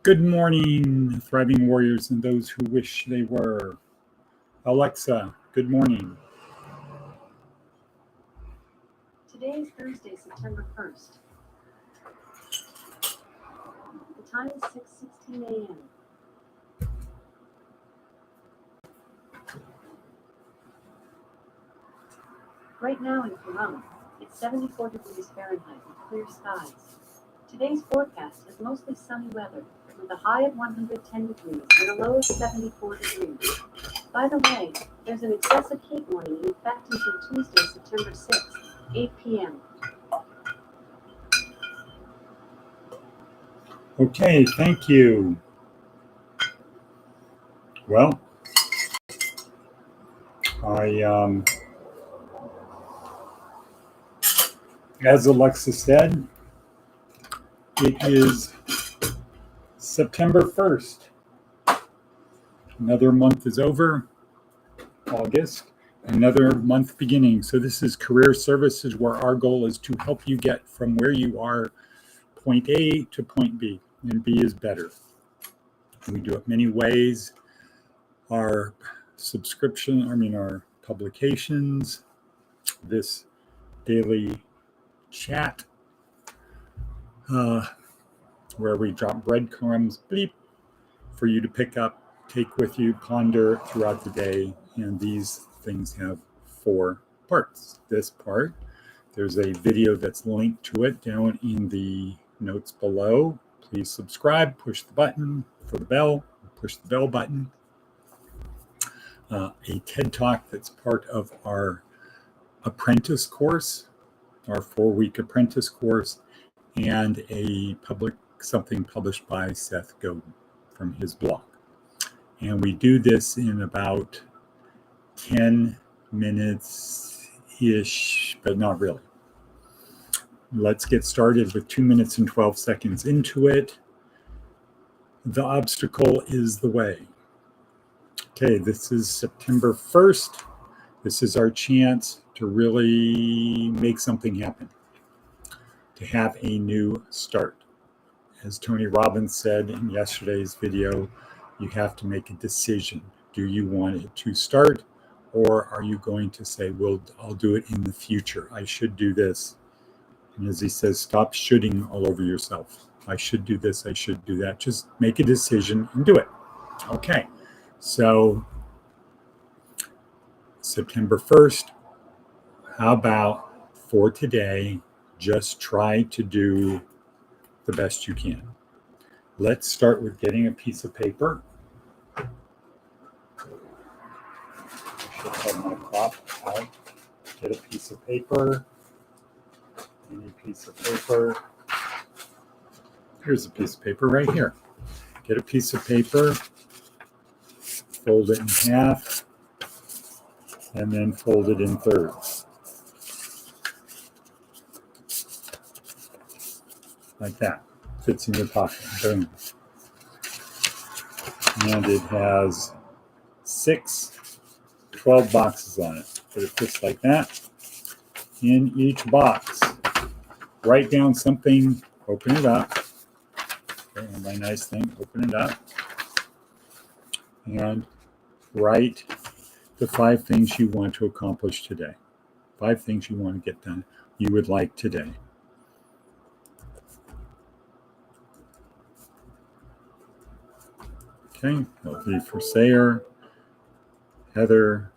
Good morning, thriving warriors and those who wish they were. Alexa, good morning. Today is Thursday, September 1st. The time is 6:16 a.m. Right now in Toronto, it's 74 degrees Fahrenheit with clear skies. Today's forecast is mostly sunny weather with a high of 110 degrees and a low of 74 degrees. By the way, there's an excessive heat warning in effect until Tuesday, September 6th, 8 p.m. Okay, thank you. Well, as Alexa said, it is September 1st. Another month is over, August, another month beginning. So this is Career Services, where our goal is to help you get from where you are, point A to point B, and B is better. We do it many ways. Our our publications, this daily chat, where we drop breadcrumbs, bleep, for you to pick up, take with you, ponder throughout the day. And these things have 4 parts. This part, there's a video that's linked to it down in the notes below. Please subscribe, push the button for the bell, push the bell button. A TED Talk that's part of our apprentice course, our 4-week apprentice course, and something published by Seth Godin from his blog. And we do this in about 10 minutes-ish, but not really. Let's get started with 2 minutes and 12 seconds into it. The obstacle is the way. Okay, this is September 1st. This is our chance to really make something happen, to have a new start. As Tony Robbins said in yesterday's video, you have to make a decision. Do you want it to start, or are you going to say, well, I'll do it in the future. I should do this. And as he says, stop shoulding all over yourself. I should do this, I should do that. Just make a decision and do it. Okay, so September 1st, how about for today, just try to do the best you can. Let's start with getting a piece of paper. I should have my prop out. Get a piece of paper. Any piece of paper. Here's a piece of paper right here. Get a piece of paper, fold it in half, and then fold it in thirds. Like that. Fits in your pocket. Boom. And it has 12 boxes on it. But it fits like that. In each box, write down something, open it up. Okay, and my nice thing, open it up. And write the 5 things you want to accomplish today. 5 things you want to get done, you would like today. Okay, that'll be for Sayer, Heather.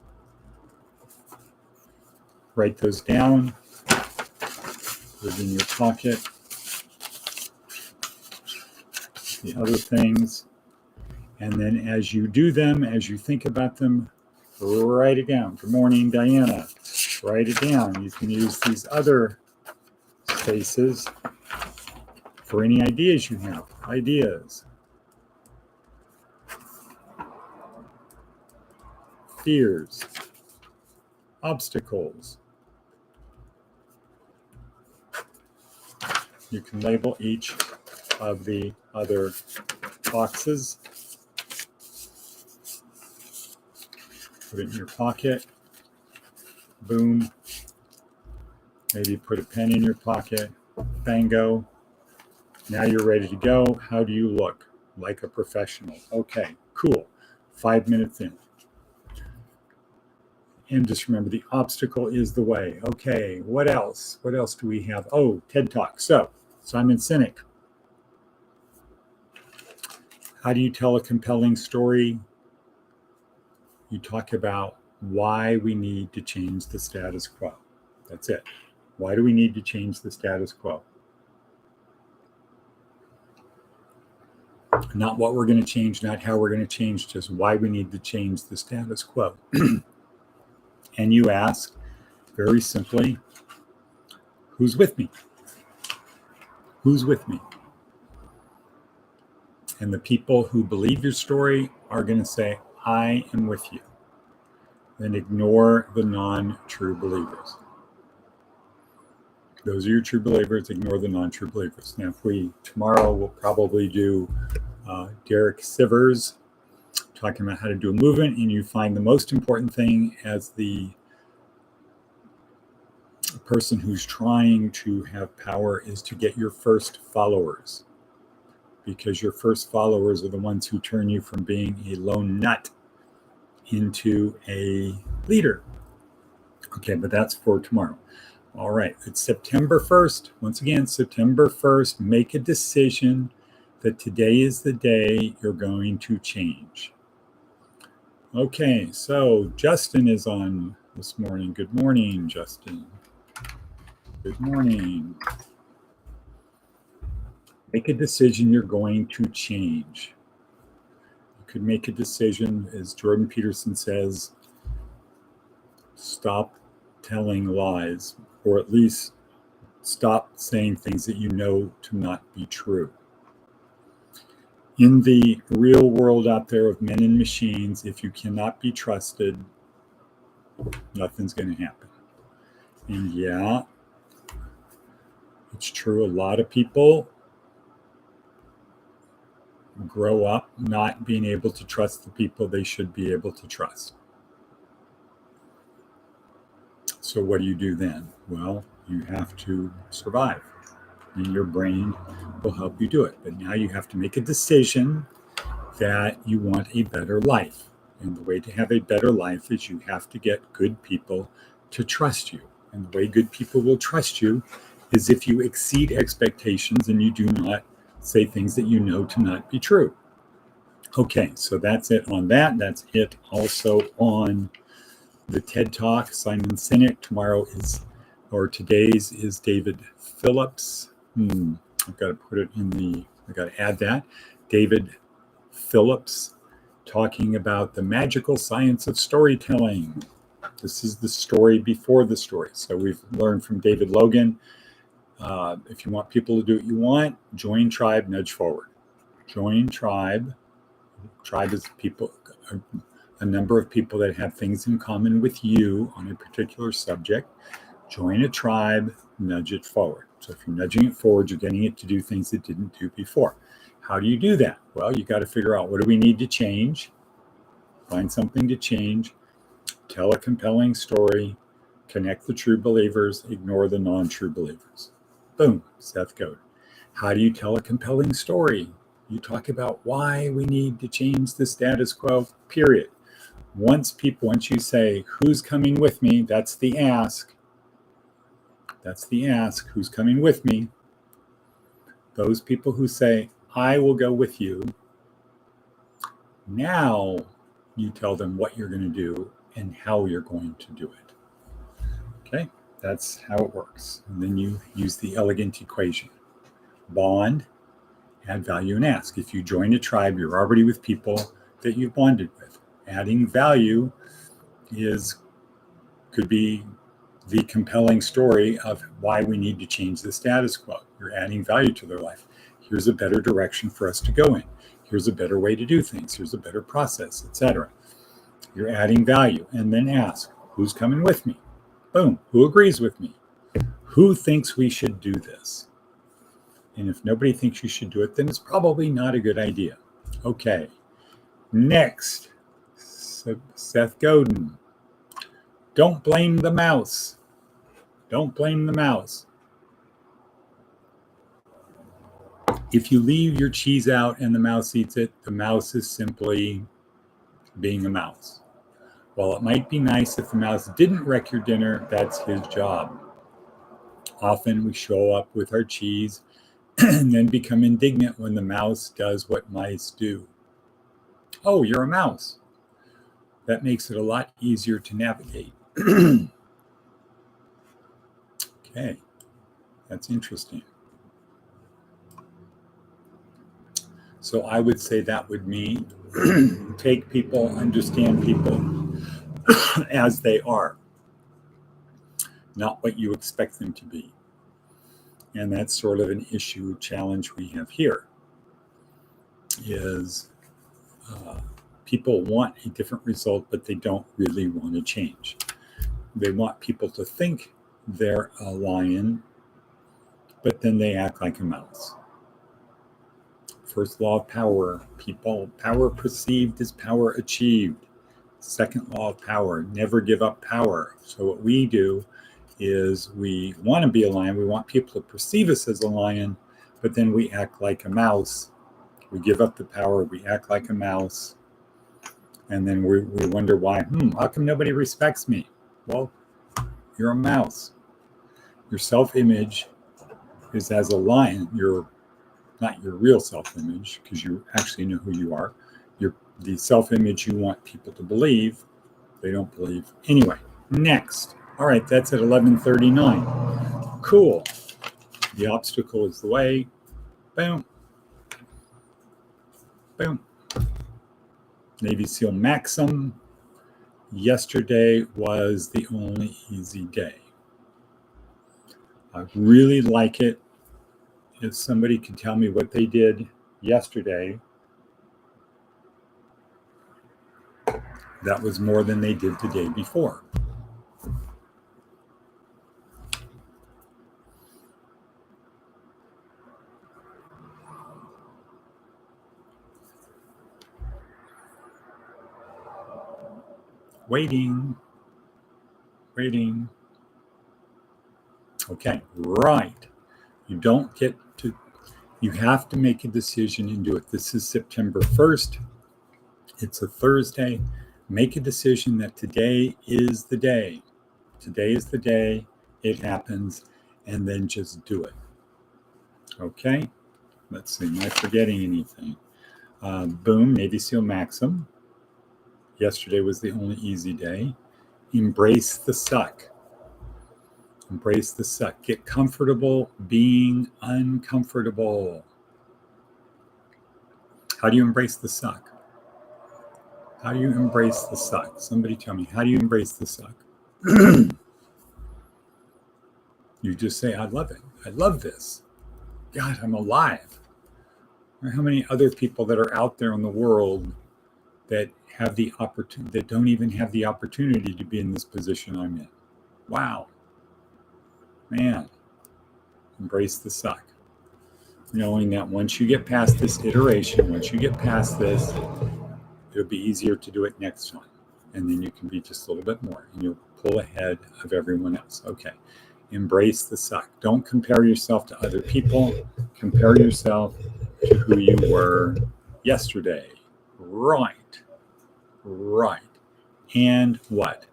Write those down. Put it in your pocket. The other things. And then as you do them, as you think about them, write it down. Good morning, Diana. Write it down. You can use these other spaces for any ideas you have. Ideas. Fears. Obstacles. You can label each of the other boxes. Put it in your pocket. Boom. Maybe put a pen in your pocket. Bango. Now you're ready to go. How do you look? like a professional. Okay, cool. 5 minutes in. And just remember, the obstacle is the way. Okay, what else? What else do we have? Oh, TED Talk. So, Simon Sinek. How do you tell a compelling story? You talk about why we need to change the status quo. That's it. Why do we need to change the status quo? Not what we're going to change, not how we're going to change, just why we need to change the status quo. And you ask, very simply, who's with me? Who's with me? And the people who believe your story are going to say, I am with you. Then ignore the non-true believers. Those are your true believers, ignore the non-true believers. Now, tomorrow we'll probably do Derek Sivers talking about how to do a movement, and you find the most important thing as the person who's trying to have power is to get your first followers, because your first followers are the ones who turn you from being a lone nut into a leader. Okay, but that's for tomorrow. All right, it's September 1st. Once again, September 1st, make a decision that today is the day you're going to change. Okay, so Justin is on this morning. Good morning, Justin. Good morning. Make a decision you're going to change. You could make a decision, as Jordan Peterson says, stop telling lies, or at least stop saying things that you know to not be true. In the real world out there of men and machines, if you cannot be trusted, nothing's going to happen. And yeah, it's true. A lot of people grow up not being able to trust the people they should be able to trust. So what do you do then? Well, you have to survive, and your brain will help you do it. But now you have to make a decision that you want a better life. And the way to have a better life is you have to get good people to trust you. And the way good people will trust you is if you exceed expectations and you do not say things that you know to not be true. Okay, so that's it on that. That's it also on the TED Talk. Simon Sinek. Today's is David Phillips. I've got to put it I've got to add that. David Phillips talking about the magical science of storytelling. This is the story before the story. So we've learned from David Logan. If you want people to do what you want, join tribe, nudge forward. Join tribe. Tribe is people, a number of people that have things in common with you on a particular subject. Join a tribe, nudge it forward. So if you're nudging it forward, you're getting it to do things it didn't do before. How do you do that? Well, you got to figure out, what do we need to change? Find something to change. Tell a compelling story. Connect the true believers. Ignore the non-true believers. Boom, Seth Godin. How do you tell a compelling story? You talk about why we need to change the status quo, period. Once you say, who's coming with me? That's the ask. That's the ask. Who's coming with me? Those people who say, I will go with you. Now you tell them what you're going to do and how you're going to do it. Okay, that's how it works. And then you use the elegant equation. Bond, add value, and ask. If you join a tribe, you're already with people that you've bonded with. Adding value could be the compelling story of why we need to change the status quo. You're adding value to their life. Here's a better direction for us to go in. Here's a better way to do things. Here's a better process, etc. You're adding value, and then ask, who's coming with me? Boom. Who agrees with me? Who thinks we should do this? And if nobody thinks you should do it, then it's probably not a good idea. Okay. Next, Seth Godin. Don't blame the mouse. Don't blame the mouse. If you leave your cheese out and the mouse eats it, the mouse is simply being a mouse. While it might be nice if the mouse didn't wreck your dinner, that's his job. Often we show up with our cheese and then become indignant when the mouse does what mice do. Oh, you're a mouse. That makes it a lot easier to navigate. Okay, that's interesting. So I would say that would mean take people, understand people as they are, not what you expect them to be. And that's sort of an issue, challenge we have here, is people want a different result, but they don't really want to change. They want people to think they're a lion, but then they act like a mouse. First law of power, people, power perceived is power achieved. Second law of power, never give up power. So what we do is we want to be a lion. We want people to perceive us as a lion, but then we act like a mouse. We give up the power. We act like a mouse. And then we wonder why, how come nobody respects me? Well, you're a mouse. Your self-image is as a lion. You're not your real self-image, because you actually know who you are. The self-image you want people to believe, they don't believe. Anyway, next. All right, that's at 11:39. Cool. The obstacle is the way. Boom. Boom. Navy SEAL maxim. Yesterday was the only easy day. I really like it. If somebody could tell me what they did yesterday, that was more than they did the day before. Waiting. Okay, right. You have to make a decision and do it. This is September 1st. It's a Thursday. Make a decision that today is the day. Today is the day. It happens. And then just do it. Okay? Let's see. Am I forgetting anything? Boom. Navy SEAL maxim. Yesterday was the only easy day. Embrace the suck. Embrace the suck. Get comfortable being uncomfortable. How do you embrace the suck? How do you embrace the suck? Somebody tell me, how do you embrace the suck? You just say, I love it. I love this. God, I'm alive. Or how many other people that are out there in the world that have the opportunity, that don't even have the opportunity to be in this position I'm in? Wow. Man, embrace the suck. Knowing that once you get past this iteration, once you get past this, it'll be easier to do it next time. And then you can be just a little bit more and you'll pull ahead of everyone else. Okay. Embrace the suck. Don't compare yourself to other people. Compare yourself to who you were yesterday. Right. And what?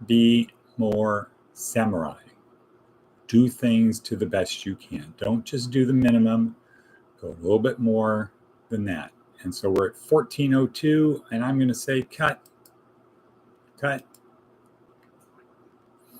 Be more samurai. Do things to the best you can. Don't just do the minimum. Go a little bit more than that. And so we're at 14:02, and I'm going to say cut.